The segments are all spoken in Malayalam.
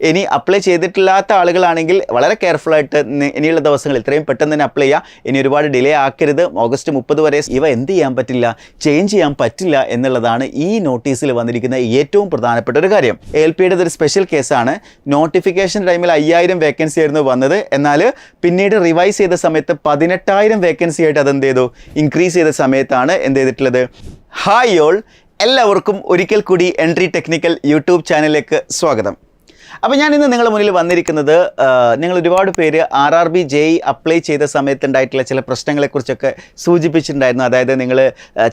ഇനി അപ്ലൈ ചെയ്തിട്ടില്ലാത്ത ആളുകളാണെങ്കിൽ വളരെ കെയർഫുള്ളായിട്ട് ഇനിയുള്ള ദിവസങ്ങൾ ഇത്രയും പെട്ടെന്ന് തന്നെ അപ്ലൈ ചെയ്യുക. ഇനി ഒരുപാട് ഡിലേ ആക്കരുത്. ഓഗസ്റ്റ് 30 വരെ ഇവ എന്ത് ചെയ്യാൻ പറ്റില്ല, ചേഞ്ച് ചെയ്യാൻ പറ്റില്ല എന്നുള്ളതാണ് ഈ നോട്ടീസിൽ വന്നിരിക്കുന്ന ഏറ്റവും പ്രധാനപ്പെട്ട ഒരു കാര്യം. ALPയുടെ ഒരു സ്പെഷ്യൽ കേസാണ്. നോട്ടിഫിക്കേഷൻ ടൈമിൽ 5000 വേക്കൻസി ആയിരുന്നു വന്നത്. എന്നാൽ പിന്നീട് റിവൈസ് ചെയ്ത സമയത്ത് 18000 വേക്കൻസി ആയിട്ട് അതെന്ത് ചെയ്തു, ഇൻക്രീസ് ചെയ്ത സമയത്താണ് എന്ത് ചെയ്തിട്ടുള്ളത്. ഹായ് ഓൾ, എല്ലാവർക്കും ഒരിക്കൽ കൂടി എൻട്രി ടെക്നിക്കൽ യൂട്യൂബ് ചാനലിലേക്ക് സ്വാഗതം. അപ്പോൾ ഞാൻ ഇന്ന് നിങ്ങളുടെ മുന്നിൽ വന്നിരിക്കുന്നത് നിങ്ങൾ ഒരുപാട് പേര് RRB JEE അപ്ലൈ ചെയ്ത സമയത്തുണ്ടായിട്ടുള്ള ചില പ്രശ്നങ്ങളെക്കുറിച്ചൊക്കെ സൂചിപ്പിച്ചിട്ടുണ്ടായിരുന്നു. അതായത് നിങ്ങൾ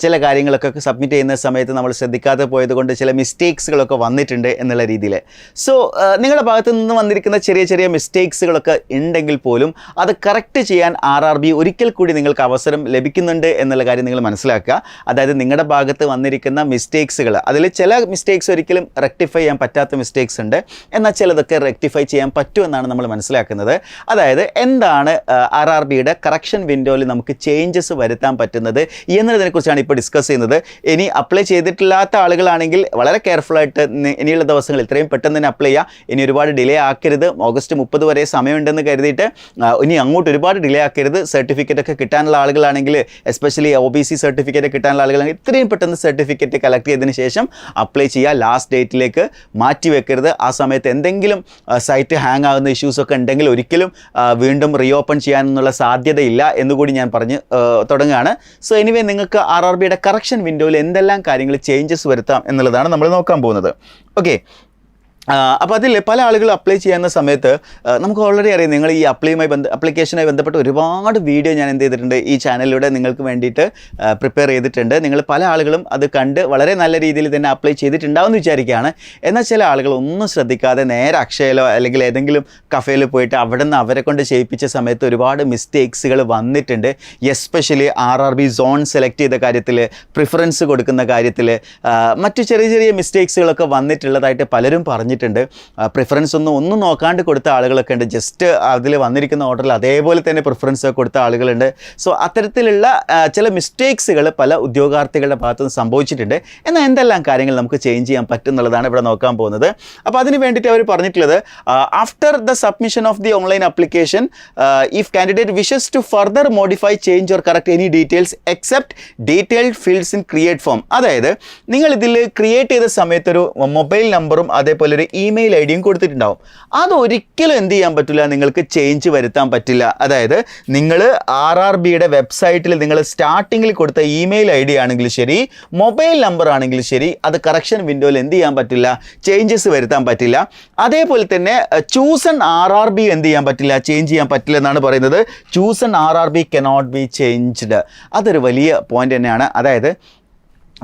ചില കാര്യങ്ങളൊക്കെ സബ്മിറ്റ് ചെയ്യുന്ന സമയത്ത് നമ്മൾ ശ്രദ്ധിക്കാതെ പോയതുകൊണ്ട് ചില മിസ്റ്റേക്സുകളൊക്കെ വന്നിട്ടുണ്ട് എന്നുള്ള രീതിയിൽ. സോ നിങ്ങളുടെ ഭാഗത്തു നിന്ന് വന്നിരിക്കുന്ന ചെറിയ ചെറിയ മിസ്റ്റേക്സുകളൊക്കെ ഉണ്ടെങ്കിൽ പോലും അത് കറക്റ്റ് ചെയ്യാൻ RRB ഒരിക്കൽ കൂടി നിങ്ങൾക്ക് അവസരം ലഭിക്കുന്നുണ്ട് എന്നുള്ള കാര്യം നിങ്ങൾ മനസ്സിലാക്കുക. അതായത് നിങ്ങളുടെ ഭാഗത്ത് വന്നിരിക്കുന്ന മിസ്റ്റേക്സുകൾ, അതിൽ ചില മിസ്റ്റേക്സ് ഒരിക്കലും റെക്ടിഫൈ ചെയ്യാൻ പറ്റാത്ത മിസ്റ്റേക്സ് ഉണ്ട്, എന്നാൽ ചിലതൊക്കെ റെക്ടിഫൈ ചെയ്യാൻ പറ്റുമെന്നാണ് നമ്മൾ മനസ്സിലാക്കുന്നത്. അതായത് എന്താണ് RRBയുടെ കറക്ഷൻ വിൻഡോയിൽ നമുക്ക് ചേഞ്ചസ് വരുത്താൻ പറ്റുന്നത് എന്നതിനെക്കുറിച്ചാണ് ഇപ്പോൾ ഡിസ്കസ് ചെയ്യുന്നത്. ഇനി അപ്ലൈ ചെയ്തിട്ടില്ലാത്ത ആളുകളാണെങ്കിൽ വളരെ കെയർഫുള്ളായിട്ട് ഇനിയുള്ള ദിവസങ്ങൾ ഇത്രയും പെട്ടെന്ന് തന്നെ അപ്ലൈ ചെയ്യുക. ഇനി ഒരുപാട് ഡിലേ ആക്കരുത്. ഓഗസ്റ്റ് 30 വരെ സമയമുണ്ടെന്ന് കരുതിയിട്ട് ഇനി അങ്ങോട്ട് ഒരുപാട് ഡിലേ ആക്കരുത്. സർട്ടിഫിക്കറ്റ് ഒക്കെ കിട്ടാനുള്ള ആളുകളാണെങ്കിൽ, എസ്പെഷ്യലി OBC സർട്ടിഫിക്കറ്റ് കിട്ടാനുള്ള ആളുകളാണെങ്കിൽ ഇത്രയും പെട്ടെന്ന് സർട്ടിഫിക്കറ്റ് കളക്ട് ചെയ്തതിന് ശേഷം അപ്ലൈ ചെയ്യുക. ലാസ്റ്റ് ഡേറ്റിലേക്ക് മാറ്റി വെക്കരുത്. ആ സമയത്ത് എന്തെങ്കിലും സൈറ്റ് ഹാങ് ആകുന്ന ഇഷ്യൂസൊക്കെ ഉണ്ടെങ്കിൽ ഒരിക്കലും വീണ്ടും റീഓപ്പൺ ചെയ്യാനുള്ള സാധ്യതയില്ല എന്നുകൂടി ഞാൻ പറഞ്ഞ് തുടങ്ങുകയാണ്. സോ എനിവേ, നിങ്ങൾക്ക് RRBയുടെ കറക്ഷൻ വിൻഡോയിൽ എന്തെല്ലാം കാര്യങ്ങൾ ചേഞ്ചസ് വരുത്താം എന്നുള്ളതാണ് നമ്മൾ നോക്കാൻ പോകുന്നത്. ഓക്കെ, അപ്പോൾ അതിൽ പല ആളുകൾ അപ്ലൈ ചെയ്യുന്ന സമയത്ത് നമുക്ക് ഓൾറെഡി അറിയാം, നിങ്ങൾ ഈ അപ്ലിക്കേഷനുമായി ബന്ധപ്പെട്ട് ഒരുപാട് വീഡിയോ ഞാൻ എന്ത് ചെയ്തിട്ടുണ്ട് ഈ ചാനലിലൂടെ നിങ്ങൾക്ക് വേണ്ടിയിട്ട് പ്രിപ്പയർ ചെയ്തിട്ടുണ്ട്. നിങ്ങൾ പല ആളുകളും അത് കണ്ട് വളരെ നല്ല രീതിയിൽ തന്നെ അപ്ലൈ ചെയ്തിട്ടുണ്ടാവുമെന്ന് വിചാരിക്കുകയാണ്. എന്നാൽ ചില ആളുകൾ ഒന്നും ശ്രദ്ധിക്കാതെ നേരെ അക്ഷയയിലോ അല്ലെങ്കിൽ ഏതെങ്കിലും കഫേയിൽ പോയിട്ട് അവിടെ നിന്ന് അവരെ കൊണ്ട് ചെയ്യിപ്പിച്ച സമയത്ത് ഒരുപാട് മിസ്റ്റേക്സുകൾ വന്നിട്ടുണ്ട്. എസ്പെഷ്യലി RRB സോൺ സെലക്ട് ചെയ്ത കാര്യത്തിൽ, പ്രിഫറൻസ് കൊടുക്കുന്ന കാര്യത്തിൽ മറ്റു ചെറിയ ചെറിയ മിസ്റ്റേക്സുകളൊക്കെ വന്നിട്ടുള്ളതായിട്ട് പലരും പറഞ്ഞു. പ്രിഫറൻസ് ഒന്നും നോക്കാണ്ട് കൊടുത്ത ആളുകളൊക്കെ ഉണ്ട്. ജസ്റ്റ് അതിൽ വന്നിരിക്കുന്ന ഓർഡറിൽ അതേപോലെ തന്നെ പ്രിഫറൻസ് കൊടുത്ത ആളുകളുണ്ട്. സോ അത്തരത്തിലുള്ള ചില മിസ്റ്റേക്സുകൾ പല ഉദ്യോഗാർത്ഥികളുടെ ഭാഗത്തുനിന്ന് സംഭവിച്ചിട്ടുണ്ട്. എന്നാൽ എന്തെല്ലാം കാര്യങ്ങൾ നമുക്ക് ചേഞ്ച് ചെയ്യാൻ പറ്റും എന്നുള്ളതാണ് ഇവിടെ നോക്കാൻ പോകുന്നത്. അപ്പോൾ അതിന് വേണ്ടിയിട്ട് അവർ പറഞ്ഞിട്ടുള്ളത്, after the submission of the online application if candidate wishes to further modify, change or correct any details except detailed fields in create form. അതായത് നിങ്ങൾ ഇതിൽ ക്രിയേറ്റ് ചെയ്ത സമയത്തൊരു മൊബൈൽ നമ്പറും അതേപോലെ ഒരു ഇമെയിൽ ഐഡിയും കൊടുത്തിട്ടുണ്ടാവും. അതൊരിക്കലും എന്ത് ചെയ്യാൻ പറ്റില്ല, നിങ്ങൾക്ക് ചേഞ്ച് വരുത്താൻ പറ്റില്ല. അതായത് നിങ്ങൾ RRBയുടെ വെബ്സൈറ്റിൽ നിങ്ങൾ സ്റ്റാർട്ടിങ്ങിൽ കൊടുത്ത ഇമെയിൽ ID ആണെങ്കിലും ശരി, മൊബൈൽ നമ്പർ ആണെങ്കിലും ശരി, അത് കറക്ഷൻ വിൻഡോയിൽ എന്ത് ചെയ്യാൻ പറ്റില്ല, ചേഞ്ചസ് വരുത്താൻ പറ്റില്ല. അതേപോലെ തന്നെ ചൂസൺ RRB എന്ത് ചെയ്യാൻ പറ്റില്ല, ചേഞ്ച് ചെയ്യാൻ പറ്റില്ല എന്നാണ് പറയുന്നത്. Chosen RRB cannot be changed. അതൊരു വലിയ പോയിന്റ് തന്നെയാണ്. അതായത്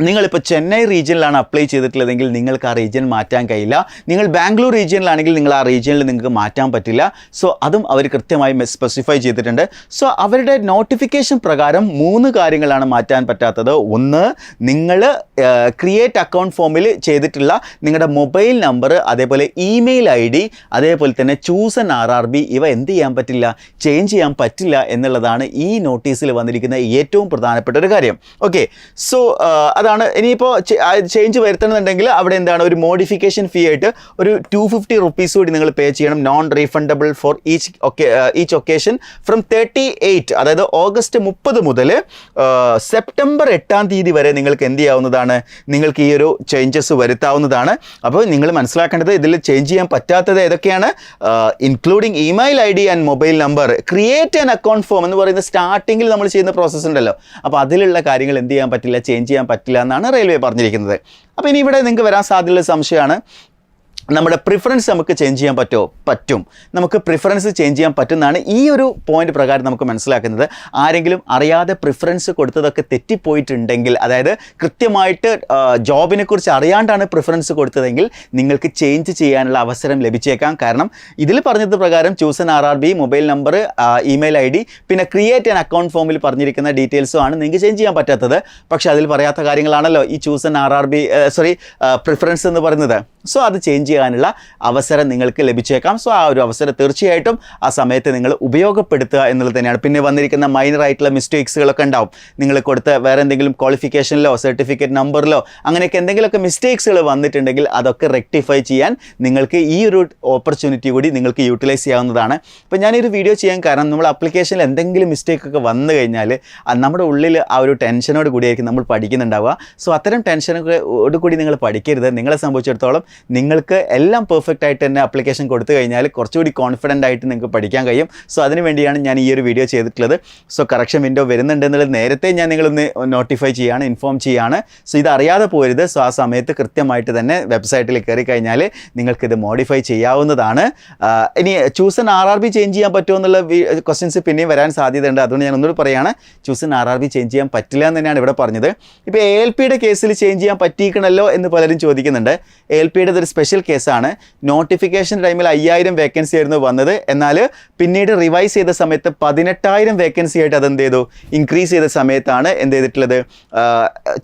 നിങ്ങളിപ്പോൾ ചെന്നൈ റീജിയനിലാണ് അപ്ലൈ ചെയ്തിട്ടുള്ളതെങ്കിൽ നിങ്ങൾക്ക് ആ റീജിയൻ മാറ്റാൻ കഴിയില്ല. നിങ്ങൾ ബാംഗ്ലൂർ റീജിയനിലാണെങ്കിൽ നിങ്ങൾ ആ റീജിയനിൽ നിങ്ങൾക്ക് മാറ്റാൻ പറ്റില്ല. സോ അതും അവർ കൃത്യമായി സ്പെസിഫൈ ചെയ്തിട്ടുണ്ട്. സോ അവരുടെ നോട്ടിഫിക്കേഷൻ പ്രകാരം 3 കാര്യങ്ങളാണ് മാറ്റാൻ പറ്റാത്തത്. ഒന്ന്, നിങ്ങൾ ക്രിയേറ്റ് അക്കൗണ്ട് ഫോമിൽ ചെയ്തിട്ടുള്ള നിങ്ങളുടെ മൊബൈൽ നമ്പർ, അതേപോലെ ഇമെയിൽ ID, അതേപോലെ തന്നെ ചൂസൺ RRB, ഇവ എന്ത് ചെയ്യാൻ പറ്റില്ല, ചേഞ്ച് ചെയ്യാൻ പറ്റില്ല എന്നുള്ളതാണ് ഈ നോട്ടീസിൽ വന്നിരിക്കുന്ന ഏറ്റവും പ്രധാനപ്പെട്ട ഒരു കാര്യം. ഓക്കെ, സോ അതാണ്. ഇനിയിപ്പോൾ ചേഞ്ച് വരുത്തണമെന്നുണ്ടെങ്കിൽ അവിടെ എന്താണ്, ഒരു മോഡിഫിക്കേഷൻ ഫീ ആയിട്ട് ഒരു 250 rupees കൂടി നിങ്ങൾ പേ ചെയ്യണം. Non refundable for each occasion from 38, അതായത് ഓഗസ്റ്റ് 30 മുതൽ സെപ്റ്റംബർ 8-ാം തീയതി വരെ നിങ്ങൾക്ക് എന്ത് ചെയ്യാവുന്നതാണ്, നിങ്ങൾക്ക് ഈ ഒരു ചേഞ്ചസ് വരുത്താവുന്നതാണ്. അപ്പോൾ നിങ്ങൾ മനസ്സിലാക്കേണ്ടത്, ഇതിൽ ചേഞ്ച് ചെയ്യാൻ പറ്റാത്തത് ഏതൊക്കെയാണ്, including email ID and mobile number. Create an account form എന്ന് പറയുന്ന സ്റ്റാർട്ടിങ്ങിൽ നമ്മൾ ചെയ്യുന്ന പ്രോസസ്സ് ഉണ്ടല്ലോ, അപ്പോൾ അതിലുള്ള കാര്യങ്ങൾ എന്ത് ചെയ്യാൻ പറ്റില്ല, ചേഞ്ച് ചെയ്യാൻ പറ്റില്ല എന്നാണ് റെയിൽവേ പറഞ്ഞിരിക്കുന്നത്. അപ്പോൾ ഇനി ഇവിടെ നിങ്ങൾക്ക് വരാൻ സാധ്യതയുള്ള സംശയമാണ്, നമ്മുടെ പ്രിഫറൻസ് നമുക്ക് ചേഞ്ച് ചെയ്യാൻ പറ്റുമോ? പറ്റും. നമുക്ക് പ്രിഫറൻസ് ചേഞ്ച് ചെയ്യാൻ പറ്റുന്നതാണ് ഈ ഒരു പോയിന്റ് പ്രകാരം നമുക്ക് മനസ്സിലാക്കുന്നത്. ആരെങ്കിലും അറിയാതെ പ്രിഫറൻസ് കൊടുത്തതൊക്കെ തെറ്റിപ്പോയിട്ടുണ്ടെങ്കിൽ, അതായത് കൃത്യമായിട്ട് ജോബിനെ കുറിച്ച് അറിയാണ്ടാണ് പ്രിഫറൻസ് കൊടുത്തതെങ്കിൽ നിങ്ങൾക്ക് ചേഞ്ച് ചെയ്യാനുള്ള അവസരം ലഭിച്ചേക്കാം. കാരണം ഇതിൽ പറഞ്ഞത് പ്രകാരം chosen RRB, mobile number, email ID, പിന്നെ ക്രിയേറ്റ് ആൻ അക്കൗണ്ട് ഫോമിൽ പറഞ്ഞിരിക്കുന്ന ഡീറ്റെയിൽസും ആണ് നിങ്ങൾക്ക് ചേഞ്ച് ചെയ്യാൻ പറ്റാത്തത്. പക്ഷേ അതിൽ പറയാത്ത കാര്യങ്ങളാണല്ലോ ഈ ചൂസൺ RRB പ്രിഫറൻസ് എന്ന് പറയുന്നത്. സോ അത് ചേഞ്ച് ചെയ്യാൻ ചെയ്യാനുള്ള അവസരം നിങ്ങൾക്ക് ലഭിച്ചേക്കാം. സോ ആ ഒരു അവസരം തീർച്ചയായിട്ടും ആ സമയത്ത് നിങ്ങൾ ഉപയോഗപ്പെടുത്തുക എന്നുള്ളത് തന്നെയാണ്. പിന്നെ വന്നിരിക്കുന്ന മൈനർ ആയിട്ടുള്ള മിസ്റ്റേക്സുകളൊക്കെ ഉണ്ടാവും. നിങ്ങൾ കൊടുത്ത വേറെ എന്തെങ്കിലും ക്വാളിഫിക്കേഷനിലോ സർട്ടിഫിക്കറ്റ് നമ്പറിലോ അങ്ങനെയൊക്കെ എന്തെങ്കിലുമൊക്കെ മിസ്റ്റേക്സുകൾ വന്നിട്ടുണ്ടെങ്കിൽ അതൊക്കെ റെക്ടിഫൈ ചെയ്യാൻ നിങ്ങൾക്ക് ഈ ഒരു ഓപ്പർച്യൂണിറ്റി കൂടി നിങ്ങൾക്ക് യൂട്ടിലൈസ് ചെയ്യാവുന്നതാണ്. ഇപ്പോൾ ഞാനൊരു വീഡിയോ ചെയ്യാൻ കാരണം നമ്മൾ ആപ്ലിക്കേഷനിൽ എന്തെങ്കിലും മിസ്റ്റേക്കൊക്കെ വന്നു കഴിഞ്ഞാൽ നമ്മുടെ ഉള്ളിൽ ആ ഒരു ടെൻഷനോട് കൂടിയായിരിക്കും നമ്മൾ പഠിക്കുന്നുണ്ടാവുക. സോ അത്തരം ടെൻഷനോട് കൂടി നിങ്ങൾ പഠിക്കരുത്. നിങ്ങളെ സംബന്ധിച്ചിടത്തോളം നിങ്ങൾക്ക് എല്ലാം പെർഫെക്റ്റ് ആയിട്ട് തന്നെ ആപ്ലിക്കേഷൻ കൊടുത്തു കഴിഞ്ഞാൽ കുറച്ചുകൂടി കോൺഫിഡൻ്റ് ആയിട്ട് നിങ്ങൾക്ക് പഠിക്കാൻ കഴിയും. സോ അതിന് വേണ്ടിയാണ് ഞാൻ ഈ ഒരു വീഡിയോ ചെയ്തിട്ടുള്ളത്. സോ കറക്ഷൻ വിൻഡോ വരുന്നുണ്ട് എന്നുള്ളത് നേരത്തെ ഞാൻ നിങ്ങളൊന്ന് നോട്ടിഫൈ ചെയ്യാണ്, ഇൻഫോം ചെയ്യാണ്. സോ ഇത് അറിയാതെ പോരുത്. സോ ആ സമയത്ത് കൃത്യമായിട്ട് തന്നെ വെബ്സൈറ്റിൽ കയറി കഴിഞ്ഞാൽ നിങ്ങൾക്കിത് മോഡിഫൈ ചെയ്യാവുന്നതാണ്. ഇനി ചൂസൻ RRB ചേഞ്ച് ചെയ്യാൻ പറ്റുമോ എന്നുള്ള ക്വസ്റ്റ്യൻസ് പിന്നെയും വരാൻ സാധ്യതയുണ്ട്. അതുകൊണ്ട് ഞാൻ ഒന്നുകൂടി പറയുകയാണ്, ചൂസൻ RRB ചേഞ്ച് ചെയ്യാൻ പറ്റില്ല എന്ന് തന്നെയാണ് ഇവിടെ പറഞ്ഞത്. ഇപ്പോൾ ALPയുടെ കേസിൽ ചേഞ്ച് ചെയ്യാൻ പറ്റിയിക്കണല്ലോ എന്ന് പലരും ചോദിക്കുന്നുണ്ട്. ALPയുടെ ഒരു സ്പെഷ്യൽ കേസാണ്. നോട്ടിഫിക്കേഷൻ ടൈമിൽ 5000 വേക്കൻസി ആയിരുന്നു വന്നത്. എന്നാൽ പിന്നീട് റിവൈസ് ചെയ്ത സമയത്ത് 18000 വേക്കൻസി ആയിട്ട് അതെന്ത് ചെയ്തു, ഇൻക്രീസ് ചെയ്ത സമയത്താണ് എന്ത് ചെയ്തിട്ടുള്ളത്,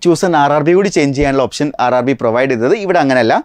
ചൂസൻ RRB കൂടി ചേഞ്ച് ചെയ്യാനുള്ള ഓപ്ഷൻ RRB പ്രൊവൈഡ് ചെയ്തത്. ഇവിടെ അങ്ങനെയല്ല.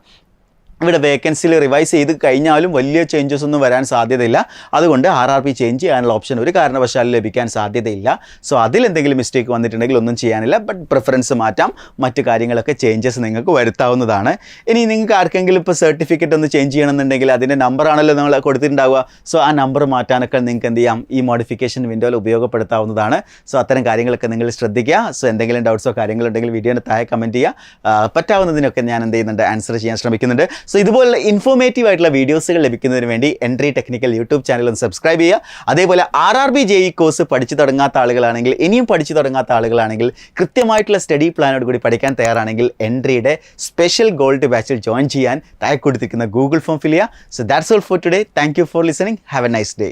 ഇവിടെ വേക്കൻസിയിൽ റിവൈസ് ചെയ്ത് കഴിഞ്ഞാലും വലിയ ചേഞ്ചസ് ഒന്നും വരാൻ സാധ്യതയില്ല. അതുകൊണ്ട് RRB ചേഞ്ച് ചെയ്യാനുള്ള ഓപ്ഷൻ ഒരു കാരണവശാലും ലഭിക്കാൻ സാധ്യതയില്ല. സോ അതിലെന്തെങ്കിലും മിസ്റ്റേക്ക് വന്നിട്ടുണ്ടെങ്കിൽ ഒന്നും ചെയ്യാനില്ല. ബട്ട് പ്രിഫറൻസ് മാറ്റാം, മറ്റു കാര്യങ്ങളൊക്കെ ചേഞ്ചസ് നിങ്ങൾക്ക് വരുത്താവുന്നതാണ്. ഇനി നിങ്ങൾക്ക് ആർക്കെങ്കിലും ഇപ്പോൾ സർട്ടിഫിക്കറ്റ് ഒന്ന് ചേഞ്ച് ചെയ്യണമെന്നുണ്ടെങ്കിൽ അതിൻ്റെ നമ്പറാണല്ലോ നിങ്ങൾ കൊടുത്തിട്ടുണ്ടാവുക. സോ ആ നമ്പർ മാറ്റാനൊക്കെ നിങ്ങൾക്ക് എന്ത് ചെയ്യാം, ഈ മോഡിഫിക്കേഷൻ വിൻഡോയിൽ ഉപയോഗപ്പെടുത്താവുന്നതാണ്. സോ അത്തരം കാര്യങ്ങളൊക്കെ നിങ്ങൾ ശ്രദ്ധിക്കുക. സോ എന്തെങ്കിലും ഡൗട്ട്സോ കാര്യങ്ങളുണ്ടെങ്കിൽ വീഡിയോന് താഴെ കമൻറ്റ് ചെയ്യുക. പറ്റാവുന്നതിനൊക്കെ ഞാൻ എന്ത് ചെയ്യുന്നുണ്ട്, ആൻസർ ചെയ്യാൻ ശ്രമിക്കുന്നുണ്ട്. സോ ഇതുപോലുള്ള ഇൻഫോർമേറ്റീവ് ആയിട്ടുള്ള വീഡിയോസുകൾ ലഭിക്കുന്നതിന് വേണ്ടി എൻട്രി ടെക്നിക്കൽ യൂട്യൂബ് ചാനൽ ഒന്ന് സബ്സ്ക്രൈബ് ചെയ്യുക. അതേപോലെ RRB JEE കോഴ്സ് പഠിച്ചു തുടങ്ങാത്ത ആളുകളാണെങ്കിൽ, ഇനിയും പഠിച്ചു തുടങ്ങാത്ത ആളുകളാണെങ്കിൽ, കൃത്യമായിട്ടുള്ള സ്റ്റഡി പ്ലാനോട് കൂടി പഠിക്കാൻ തയ്യാറാണെങ്കിൽ എൻട്രിയുടെ സ്പെഷ്യൽ ഗോൾഡ് ബാച്ചിൽ ജോയിൻ ചെയ്യാൻ താഴെ കൊടുത്തിരിക്കുന്ന ഗൂഗിൾ ഫോം ഫിൽ ചെയ്യുക. So that's all for today. Thank you for listening. Have A nice day.